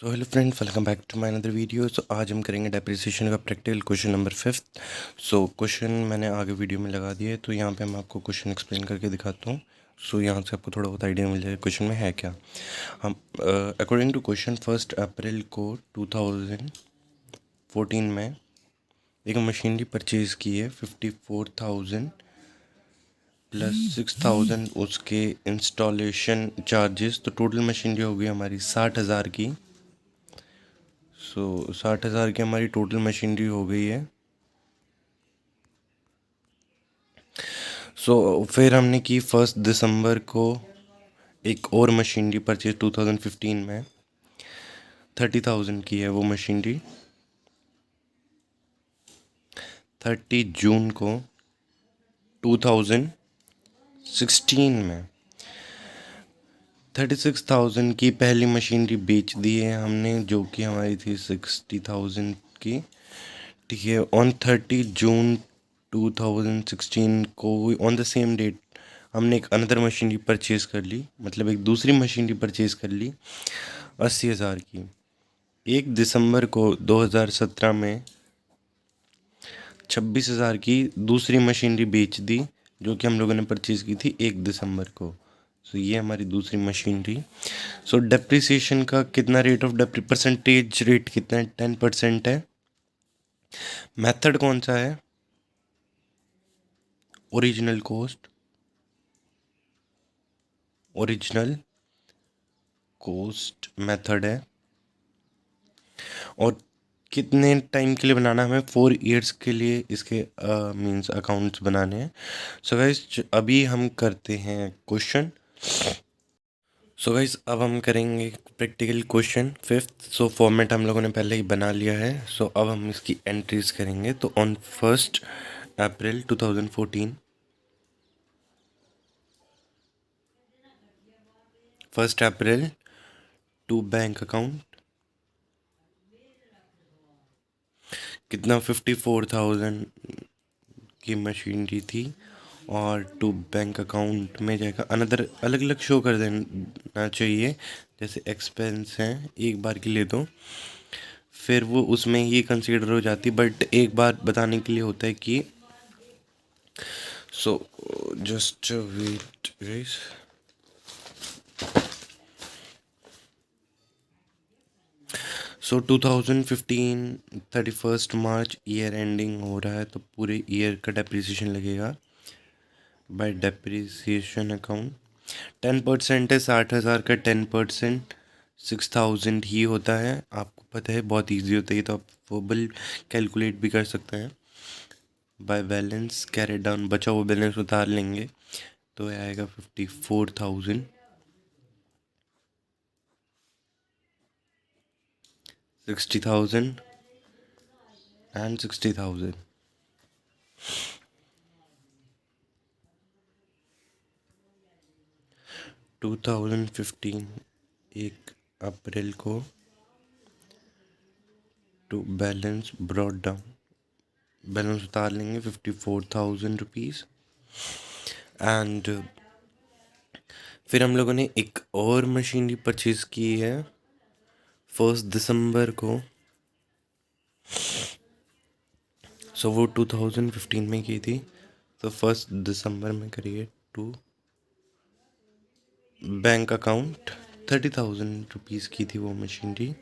So hello friend, welcome back to my another video. So आज हम करेंगे depreciation का practical question number 5। So question मैंने आगे वीडियो में लगा दिया है, तो यहाँ पे मैं आपको क्वेश्चन एक्सप्लेन करके दिखाता हूँ। सो यहाँ से आपको थोड़ा बहुत आइडिया मिल जाएगा क्वेश्चन में है क्या। हम अकॉर्डिंग टू क्वेश्चन 1 अप्रैल को 2014 में एक मशीनरी परचेज़ की है 54,000 प्लस 6,000 उसके इंस्टॉलेशन चार्जेस, तो टोटल मशीनरी हो गई हमारी 60,000 की। 60,000 की हमारी टोटल मशीनरी हो गई है। फिर हमने की 1 दिसंबर को एक और मशीनरी परचेज 2015 में 30,000 की है वो मशीनरी। 30 जून को 2016 में 36,000 की पहली मशीनरी बेच दी है हमने, जो कि हमारी थी 60,000 की। ठीक है, ऑन 30 जून 2016 को ऑन द सेम डेट हमने एक अनदर मशीनरी परचेज़ कर ली, मतलब एक दूसरी मशीनरी परचेज़ कर ली 80,000 की। 1 दिसंबर को 2017 में 26,000 की दूसरी मशीनरी बेच दी, जो कि हम लोगों ने परचेज़ की थी 1 दिसंबर को। ये हमारी दूसरी मशीनरी। डेप्रिसिएशन का कितना रेट ऑफ परसेंटेज रेट कितना है? 10% है। मेथड कौन सा है? ओरिजिनल कोस्ट मेथड है। और कितने टाइम के लिए बनाना है? हमें 4 ईयर्स के लिए इसके मींस अकाउंट्स बनाने हैं। सो गाइस अभी हम करते हैं क्वेश्चन। सो गाइस अब हम करेंगे प्रैक्टिकल क्वेश्चन 5th। फॉर्मेट हम लोगों ने पहले ही बना लिया है। अब हम इसकी एंट्रीज करेंगे। तो on 1 April 2014 1 April to bank account कितना 54,000 की मशीनरी थी, और टू बैंक अकाउंट में जाएगा अनदर, अलग अलग शो कर देना चाहिए। जैसे एक्सपेंस हैं एक बार के लिए, तो फिर वो उसमें ही कंसीडर हो जाती, बट एक बार बताने के लिए होता है कि सो जस्ट वेट गाइस। सो 2015 31 मार्च ईयर एंडिंग हो रहा है, तो पूरे ईयर का डेप्रिसिएशन लगेगा बाय डेप्रिसिएशन अकाउंट। 10% है 60,000 का। 10% 6,000 ही होता है। आपको पता है बहुत इजी होता है, तो आप वो बिल कैलकुलेट भी कर सकते हैं। बाय बैलेंस कैरी डाउन, बचा हुआ बैलेंस उतार लेंगे, तो ये आएगा 54,000 60,000 एंड 60,000। 2015 1 अप्रैल को to balance brought down, balance उतार लेंगे 54,000 रुपीज़। एंड फिर हम लोगों ने एक और मशीनरी परचेज की है 1 दिसंबर को। वो 2015 में की थी, तो 1 दिसंबर में करिए टू बैंक अकाउंट 30,000 रुपीज़ की थी वो मशीनरी।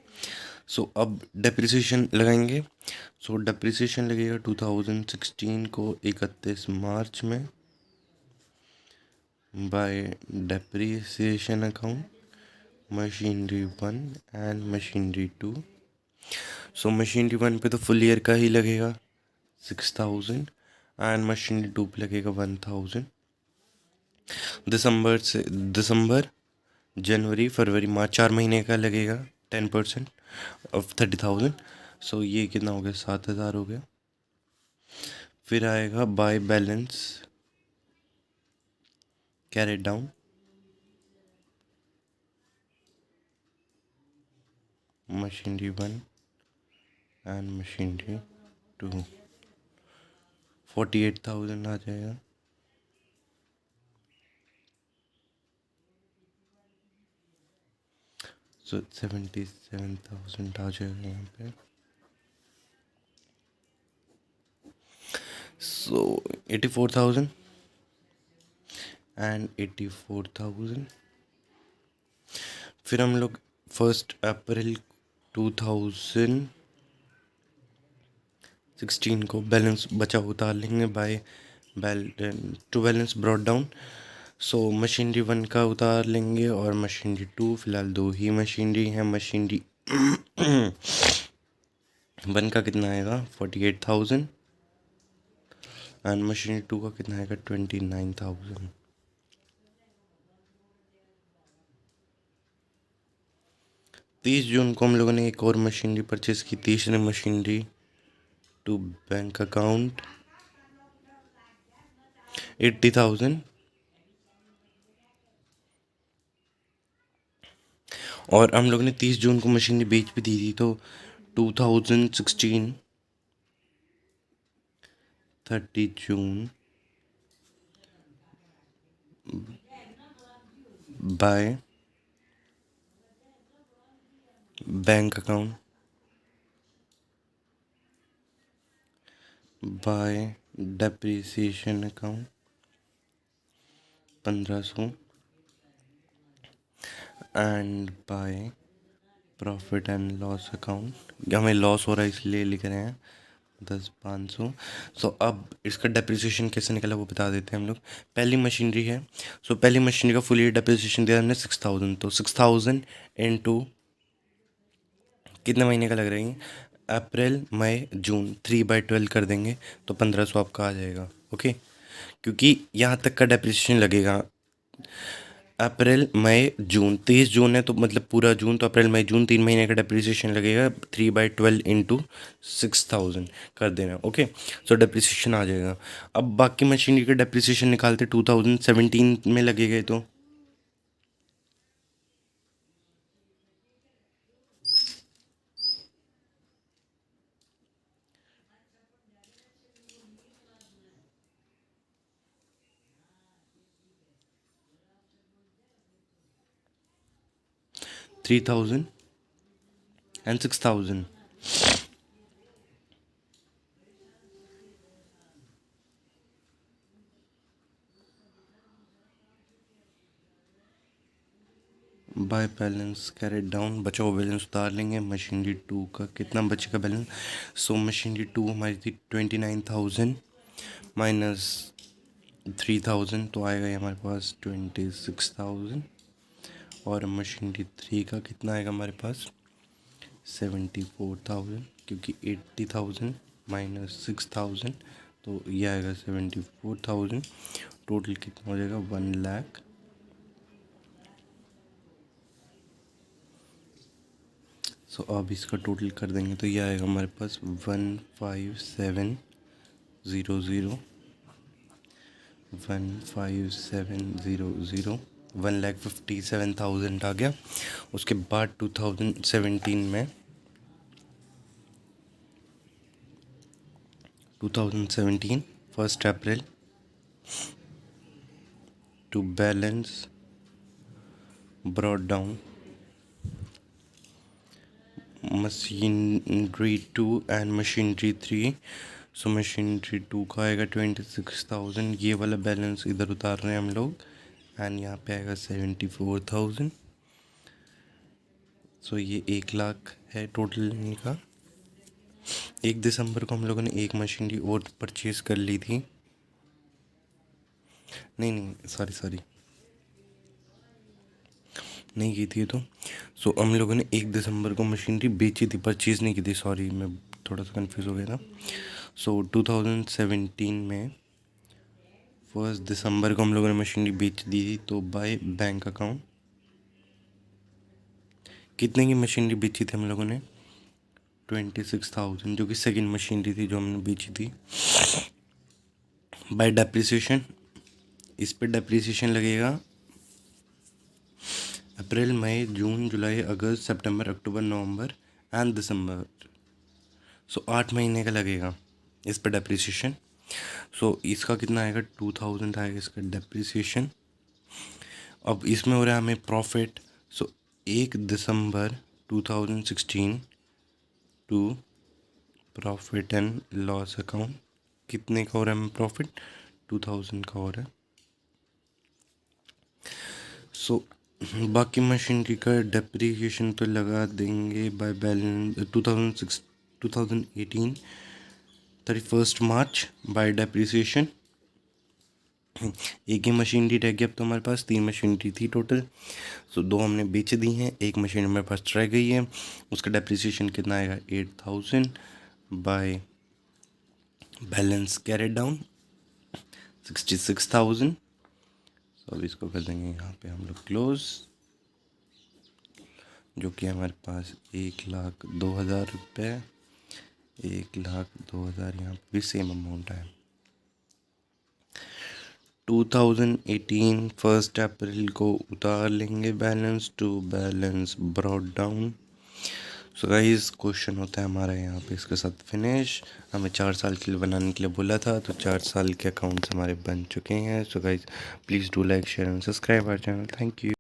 अब डेप्रिसिएशन लगाएंगे। डेप्रिसिएशन लगेगा 2016 को 31 मार्च में bye depreciation account machinery 1 and machinery 2। Machinery 1 पे तो फुल ईयर का ही लगेगा 6,000, एंड मशीनरी 2 पे लगेगा 1,000। दिसंबर जनवरी फरवरी मार्च 4 महीने का लगेगा 10% ऑफ 30,000। ये कितना हो गया? 7,000 हो गया। फिर आएगा by balance carry down, machinery 1 and machinery 2, 48,000 आ जाएगा। सो 77,000 आ जाएगा यहाँ पे। सो 84,000 एंड 84,000। फिर हम लोग 1 अप्रैल 2016 को बैलेंस बचा उतार लेंगे by two balance brought down. So machinery 1 का उतार लेंगे और मशीनरी 2, फिलहाल 2 ही मशीनरी है। मशीनरी 1 का कितना आएगा 48,000 एंड मशीनरी 2 का कितना आएगा 29,000। 30 जून को हम लोगों ने एक और मशीनरी परचेज की, तीसरी मशीनरी टू बैंक अकाउंट 80,000। और हम लोग ने 30 जून को मशीनरी बेच भी दी थी, तो 2016 30 June by bank account by depreciation account 1500 and by profit and loss account. हमें लॉस हो रहा है इसलिए लिख रहे हैं 500। सो अब इसका डेप्रिसिएशन कैसे निकला वो बता देते हैं हम लोग। पहली मशीनरी है, सो पहली मशीनरी का फुल ईयर डेप्रिसिएशन दिया हमने 6,000, तो 6,000 इनटू कितने महीने का लग रही है, अप्रैल मई जून 3/12 कर देंगे तो 1,500 आपका आ जाएगा। ओके, क्योंकि यहाँ तक का डेप्रिसिएशन लगेगा। अप्रैल मई जून, 30 जून है तो मतलब पूरा जून, तो अप्रैल मई जून 3 महीने का डेप्रिसिएशन लगेगा। 3/12 इंटू 6,000 कर देना। ओके, सो डेप्रिसिएशन आ जाएगा। अब बाकी मशीनरी का डेप्रिसिएशन निकालते 2017 में लगेगा तो 3,000 and 6,000 by balance carried down, बचा हुआ बैलेंस उतार लेंगे। मशीनरी 2 का कितना बचेगा बैलेंस, सो मशीनरी 2 हमारी थी 29,000 माइनस 3,000 तो आएगा ये हमारे पास 26,000। और मशीनरी 3 का कितना आएगा हमारे पास 74,000, क्योंकि 80,000 माइनस 6,000 तो ये आएगा 74,000। टोटल कितना हो जाएगा 1,00,000। सो अब इसका टोटल कर देंगे तो ये आएगा हमारे पास 157,000 157,000 1,57,000 आ गया। उसके बाद 2017 1 April to balance brought down machinery 2 and machinery 3। So machinery 2 का आएगा 26,000, ये वाला बैलेंस इधर उतार रहे हैं हम लोग, एंड यहाँ पे आएगा 74,000। सो ये 1,00,000 है टोटल इनका। 1 दिसंबर को हम लोगों ने एक मशीनरी और परचेज कर ली थी, नहीं सॉरी नहीं की थी तो। सो हम लोगों ने 1 दिसंबर को मशीनरी बेची थी, परचेज नहीं की थी, सॉरी मैं थोड़ा सा कंफ्यूज हो गया था। सो 2017 में 1 दिसंबर को हम लोगों ने मशीनरी बेच दी थी, तो बाय बैंक अकाउंट कितने की मशीनरी बेची थी हम लोगों ने 26,000, जो कि सेकेंड मशीनरी थी जो हमने बेची थी। बाय डेप्रिसिएशन, इस पर डेप्रिसिएशन लगेगा अप्रैल मई जून जुलाई अगस्त सितंबर अक्टूबर नवंबर एंड दिसंबर। सो 8 महीने का लगेगा इस पर डेप्रिसिएशन। सो इसका कितना आएगा 2,000 आएगा इसका डेप्रिसिएशन। अब इसमें हो रहा है हमें profit. So 1 December 2016 to profit and loss account कितने का हो रहा है हमें प्रॉफिट? 2000 का हो रहा है। सो बाकी मशीनरी का डेप्रीशिएशन तो लगा देंगे by balance 2018 31 March by depreciation. एक ही मशीनरी रह गई अब तो हमारे पास 3 मशीनरी थी टोटल। सो 2 हमने बेच दी हैं, एक मशीन हमारे पास रह गई है, उसका डेप्रीसिएशन कितना आएगा 8000 बाय बैलेंस कैरेड डाउन 66,000। सो अब इसको कर देंगे यहाँ पे हम लोग क्लोज, जो कि हमारे पास 1,02,000 रुपये, 1,02,000 यहाँ पे भी सेम अमाउंट है। 2018 1 अप्रैल को उतार लेंगे balance to balance brought down. So guys question होता है हमारा यहाँ पे इसके साथ फिनिश। हमें 4 साल के लिए बनाने के लिए बोला था, तो 4 साल के अकाउंट्स हमारे बन चुके हैं। So guys please do like share and subscribe our channel. Thank you.